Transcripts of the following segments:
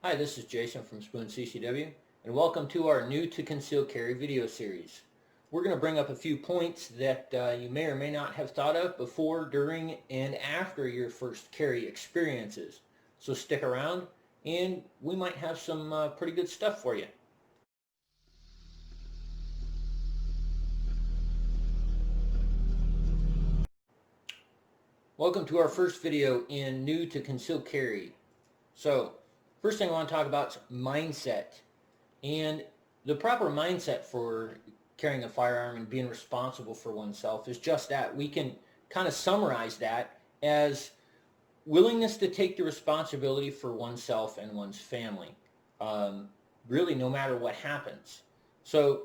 Hi, this is Jason from Sphons CCW, and welcome to our new to concealed carry video series. We're going to bring up a few points that you may or may not have thought of before, during, and after your first carry experiences. So stick around, and we might have some pretty good stuff for you. Welcome to our first video in new to concealed carry. So, first thing I want to talk about is mindset. And the proper mindset for carrying a firearm and being responsible for oneself is just that. We can kind of summarize that as willingness to take the responsibility for oneself and one's family, really no matter what happens. So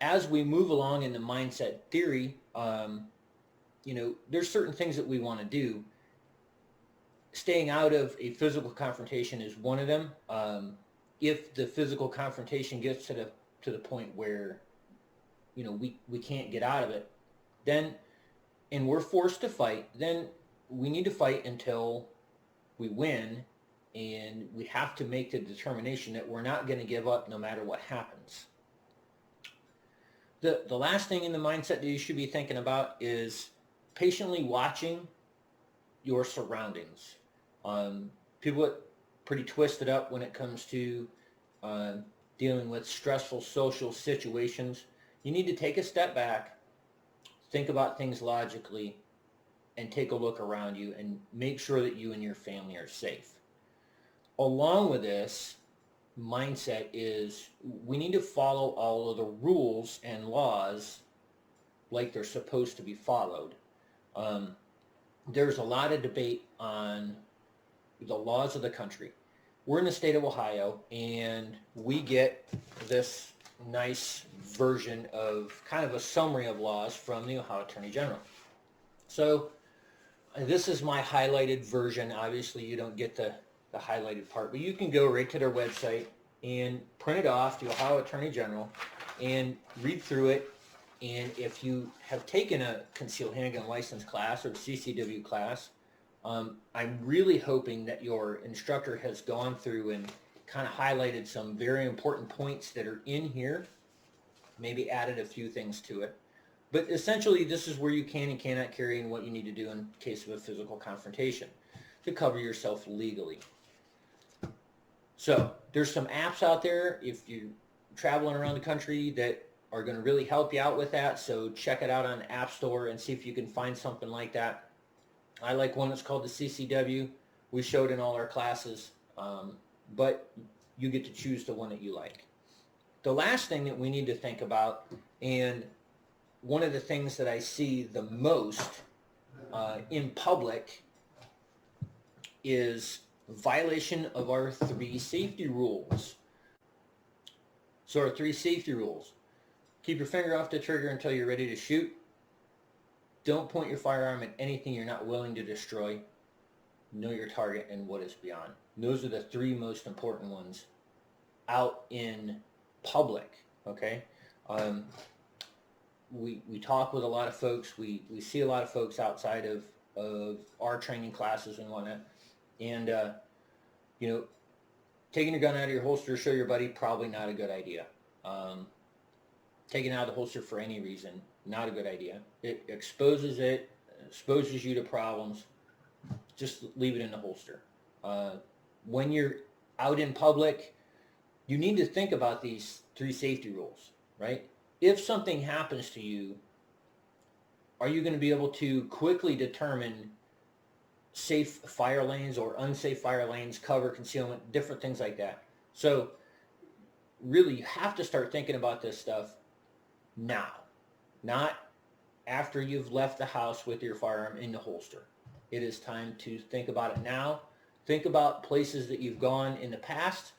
as we move along in the mindset theory, there's certain things that we want to do. Staying out of a physical confrontation is one of them. If the physical confrontation gets to the point where we can't get out of it, then and we're forced to fight, then we need to fight until we win, and we have to make the determination that we're not going to give up no matter what happens. The last thing in the mindset that you should be thinking about is patiently watching your surroundings. People get pretty twisted up when it comes to dealing with stressful social situations. You need to take a step back, think about things logically, and take a look around you and make sure that you and your family are safe. Along with this mindset is we need to follow all of the rules and laws like they're supposed to be followed. There's a lot of debate on the laws of the country. We're in the state of Ohio, and we get this nice version of kind of a summary of laws from the Ohio Attorney General. So this is my highlighted version. Obviously, you don't get the highlighted part, but you can go right to their website and print it off, the Ohio Attorney General, and read through it. And if you have taken a concealed handgun license class or CCW class, I'm really hoping that your instructor has gone through and kind of highlighted some very important points that are in here, maybe added a few things to it. But essentially, this is where you can and cannot carry and what you need to do in case of a physical confrontation to cover yourself legally. So there's some apps out there if you're traveling around the country that are going to really help you out with that. So check it out on the App Store and see if you can find something like that. I like one that's called the CCW. We showed in all our classes, but you get to choose the one that you like. The last thing that we need to think about, and one of the things that I see the most in public, is violation of our 3 safety rules. So our 3 safety rules: keep your finger off the trigger until you're ready to shoot. Don't point your firearm at anything you're not willing to destroy. Know your target and what is beyond. Those are the 3 most important ones out in public, okay? We talk with a lot of folks. We see a lot of folks outside of our training classes and whatnot. And, taking your gun out of your holster to show your buddy, probably not a good idea. Taking it out of the holster for any reason, not a good idea. It exposes you to problems. Just leave it in the holster. When you're out in public, you need to think about these 3 safety rules, right? If something happens to you, are you going to be able to quickly determine safe fire lanes or unsafe fire lanes, cover, concealment, different things like that? So really, you have to start thinking about this stuff now, not after you've left the house with your firearm in the holster. It is time to think about it now. Think about places that you've gone in the past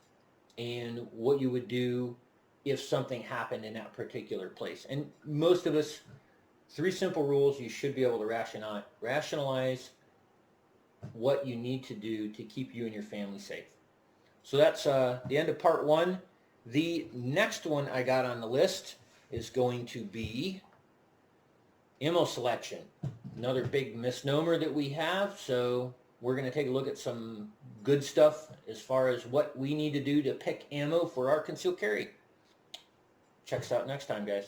and what you would do if something happened in that particular place. And most of us, 3 simple rules you should be able to rationalize what you need to do to keep you and your family safe. So that's the end of part 1. The next one I got on the list is going to be ammo selection. Another big misnomer that we have. So we're going to take a look at some good stuff as far as what we need to do to pick ammo for our concealed carry. Check us out next time, guys.